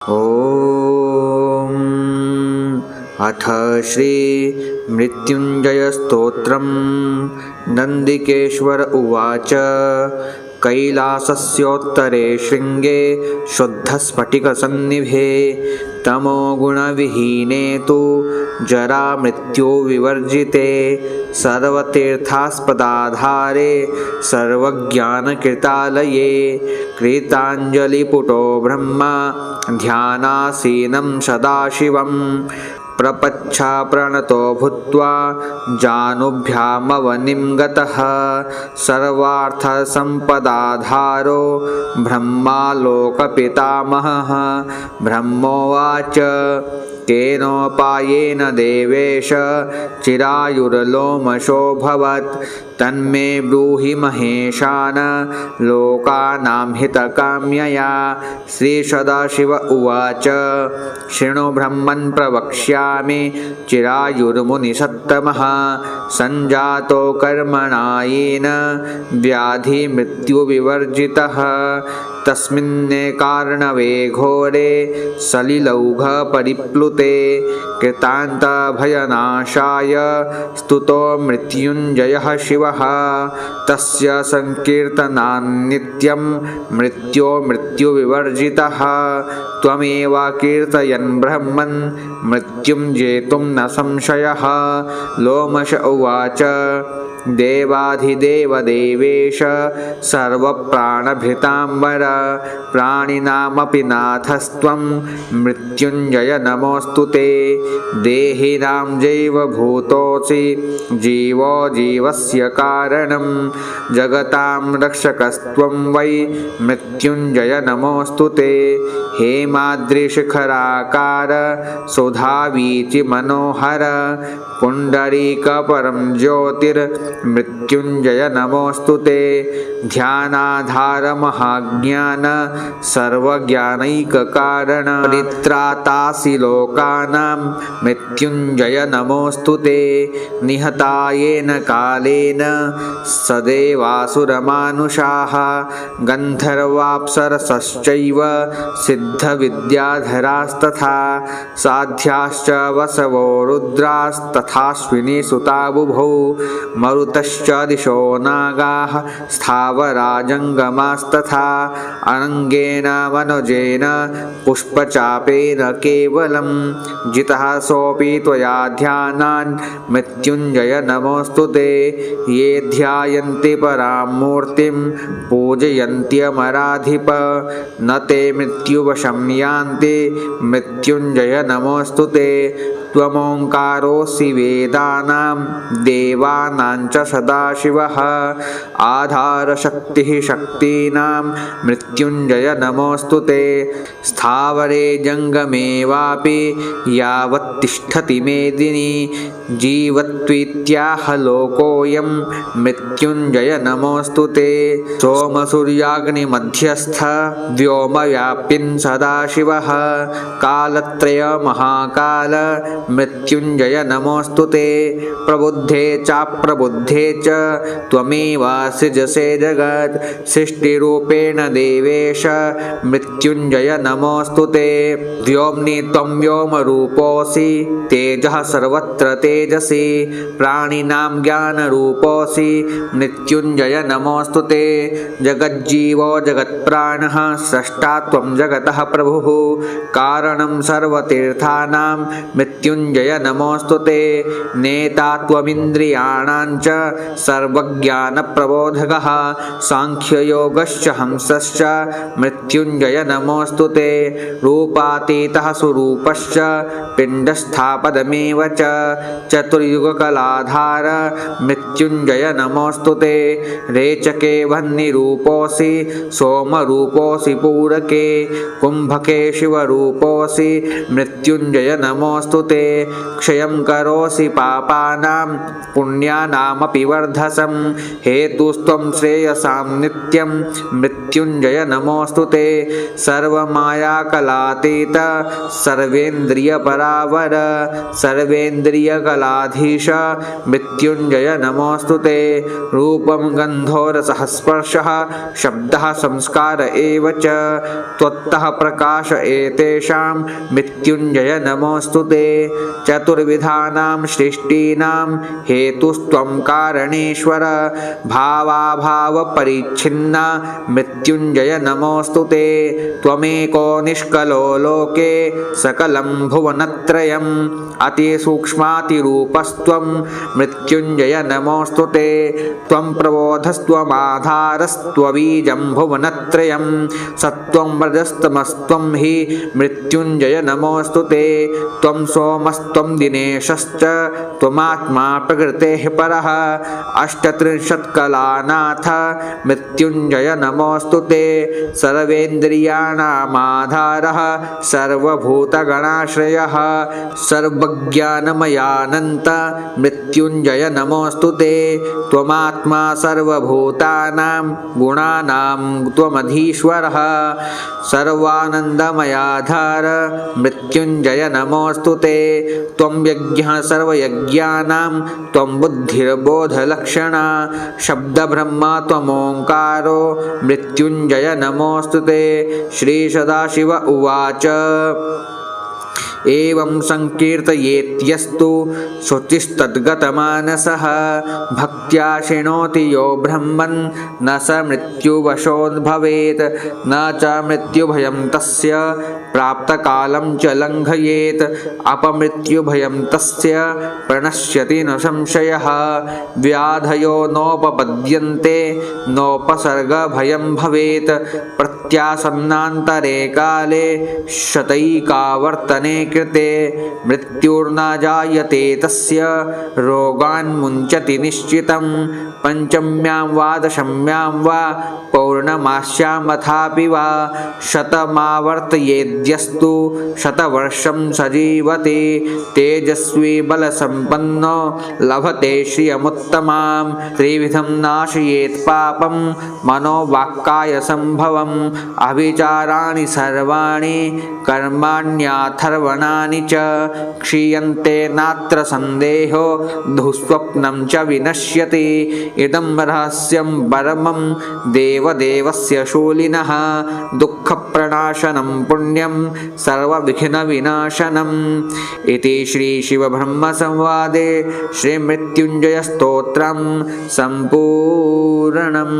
ॐ अथ श्री मृत्युञ्जयस्तोत्रम्। नन्दिकेश्वर उवाच। कैलासस्योत्तरे शृङ्गे शुद्धस्फटिकसन्निभे तमोगुणविहीने तु जरामृत्युविवर्जिते सर्वतीर्थास्पदाधारे सर्वज्ञानकृतालये कृताञ्जलिपुटो ब्रह्मा ध्यानासीनं सदाशिवं प्रपच्छाप्रणतो भूत्वा जानुभ्यामवनिं गतः सर्वार्थसम्पदाधारो ब्रह्मा लोकपितामहः। ब्रह्मोवाच केनोपायेन देवेश चिरायुर्लोमशोऽभवत् तन्मे ब्रूहि महेशान लोकानां हितकाम्यया। श्रीसदाशिव उवाच। शृणु ब्रह्मन् प्रवक्ष्यामि चिरायुर्मुनिसत्तमः सञ्जातो कर्मणा येन व्याधिमृत्युविवर्जितः तस्मिन्नेकार्णवे घोरे सलिलौघपरिप्लुते कृतान्तभयनाशाय स्तुतो मृत्युञ्जयः शिवः। तस्य संकीर्तनान्नित्यं मृत्युविवर्जितः त्वमेव कीर्तयन् ब्रह्मन् मृत्युं जेतुं न संशयः। लोमश उवाच। देवाधिदेव देवेश सर्वप्राणभृताम्बर प्राणिनामपि नाथस्त्वं मृत्युञ्जय नमोऽस्तु ते। देहिनां जैवभूतोऽसि जीवो जीवस्य कारणं जगतां रक्षकस्त्वं वै मृत्युञ्जय नमोऽस्तु ते। हेमाद्रिशिखराकार सुधावीचि मनोहर पुण्डरीकपरं ज्योतिर्मृत्युञ्जय नमोऽस्तु ते। ध्यानाधार महाज्ञान सर्वज्ञानैककारण परित्रातासि लोकानां मृत्युञ्जय नमोऽस्तु ते। निहतायेन कालेन सदेवासुरमानुषाः गन्धर्वाप्सरसश्चैव सिद्धविद्याधरास्तथा साध्याश्च वसवो रुद्रास्तथाश्विनी सुता बुभौ मरुतश्च दिशो नागाः स्थावराजङ्गमास्तथा अनङ्गेन मनोजेन पुष्पचापेन केवलं जितः सोऽपि त्वया ध्यानान् मृत्युञ्जय नमोऽस्तु ते। ये ध्यायन्ति परां मूर्तिं पूजयन्त्यमराधिप न ते मृत्युवशं यान्ति मृत्युञ्जय नमोऽस्तु ते। त्वमोङ्कारोऽसि वेदानां देवानां च सदाशिवः आधारशक्तिः शक्तीनां मृत्युञ्जय नमोऽस्तु ते। स्थावरे जङ्गमे वापि यावत् तिष्ठति मेदिनी जीवत्वित्याह लोकोऽयं मृत्युञ्जय नमोऽस्तु ते। सोमसूर्याग्निमध्यस्थ व्योमव्यापिन् सदाशिवः कालत्रय महाकाल मृत्युञ्जय नमोऽस्तु ते। प्रबुद्धे चाप्रबुद्धे च त्वमेव सृजसे जगत् सृष्टिरूपेण देवेश मृत्युञ्जय नमोऽस्तु ते। व्योम्नि त्वं व्योमरूपोऽसि तेजः सर्वत्र तेजसि प्राणिनां ज्ञानरूपोऽसि मृत्युञ्जय नमोऽस्तु ते। जगज्जीवो जगत्प्राणः स्रष्टा त्वं जगतः प्रभुः कारणं सर्वतीर्थानां मृत्युञ्जय नमोऽस्तु ते। नेता त्वमिन्द्रियाणां च सर्वज्ञानप्रबोधकः साङ्ख्ययोगश्च हंसश्च मृत्युञ्जय नमोऽस्तु ते। रूपातीतः सुरूपश्च पिण्डस्थापदमेव च चतुर्युगकलाधार मृत्युञ्जय नमोऽस्तु ते। रेचके वह्निरूपोऽसि सोमरूपोऽसि पूरके कुम्भके शिवरूपोऽसि मृत्युञ्जय नमोऽस्तु ते। क्षयं करोसि पापानां पुण्यानामपि वर्धसं हेतुस्त्वं श्रेयसां नित्यं मृत्युञ्जय नमोऽस्तु ते। सर्वमायाकलातीत सर्वेन्द्रियपरावर सर्वेन्द्रियकलाधीश मृत्युञ्जय नमोऽस्तु ते। रूपं गन्धो रसः स्पर्शः शब्दः संस्कार एव च त्वत्तः प्रकाश एतेषां मृत्युञ्जय नमोऽस्तु ते। चतुर्विधानां सृष्टीनां हेतुस्त्वं कारणेश्वर भावाभावपरिच्छिन्ना मृत्युञ्जय नमोऽस्तु ते। त्वमेको निष्कलो लोके सकलं भुवनत्रयम् अतिसूक्ष्मातिरूपस्त्वं मृत्युञ्जय नमोऽस्तु ते। त्वं प्रबोधस्त्वमाधारस्त्वबीजं भुवनत्रयं सत्त्वं रजस्तमस्त्वं हि मृत्युञ्जय नमोऽस्तु ते। त्वं सोमस्त्वं दिनेशश्च त्वमात्मा प्रकृतेः परः अष्टत्रिंशत्कलानाथ मृत्युञ्जय नमोऽस्तु ते। सर्वेन्द्रियाणामाधारः सर्वभूतगणाश्रयः सर्वज्ञानमयानन्त मृत्युञ्जय नमोऽस्तु ते। त्वमात्मा सर्वभूतानां गुणानां त्वमधीश्वरः सर्वानन्दमयाधार मृत्युञ्जय नमोऽस्तु ते। त्वं यज्ञः सर्वयज्ञानां त्वं बुद्धिर्बोधलक्षणा शब्दब्रह्मा त्वमोङ्कारो मृत्युञ्जय नमोऽस्तु ते। श्रीसदाशिव उवाच एवं संकीर्तयेत्यस्तु शुचिस्तद्गतमानसः भक्त्या शृणोति यो ब्रह्मन् न स मृत्युवशो भवेत् न च मृत्युभयं तस्य प्राप्तकालं च लङ्घयेत् अपमृत्युभयं तस्य प्रणश्यति न संशयः व्याधयो नोपपद्यन्ते नोपसर्गभयं भवेत् प्रत्यासन्नान्तरे काले शतैकावर्तने कृते मृत्युर्न जायते तस्य रोगान्मुञ्चति निश्चितं पञ्चम्यां वा दशम्यां वा पौर्णमास्यामथापि वा शतमावर्तयेद्यस्तु शतवर्षं सजीवति तेजस्वी बलसम्पन्नो लभते श्रियमुत्तमां त्रिविधं नाशयेत् पापं मनोवाक्कायसम्भवम् अभिचाराणि सर्वाणि कर्माण्यथर्वणानि च क्षीयन्ते नात्र सन्देहो दुःस्वप्नं च विनश्यति इदं रहस्यं परमं देवदेवस्य शूलिनः दुःखप्रणाशनं पुण्यं सर्वविघ्नविनाशनम् इति श्रीशिवब्रह्मसंवादे श्रीमृत्युञ्जयस्तोत्रं सम्पूर्णम्।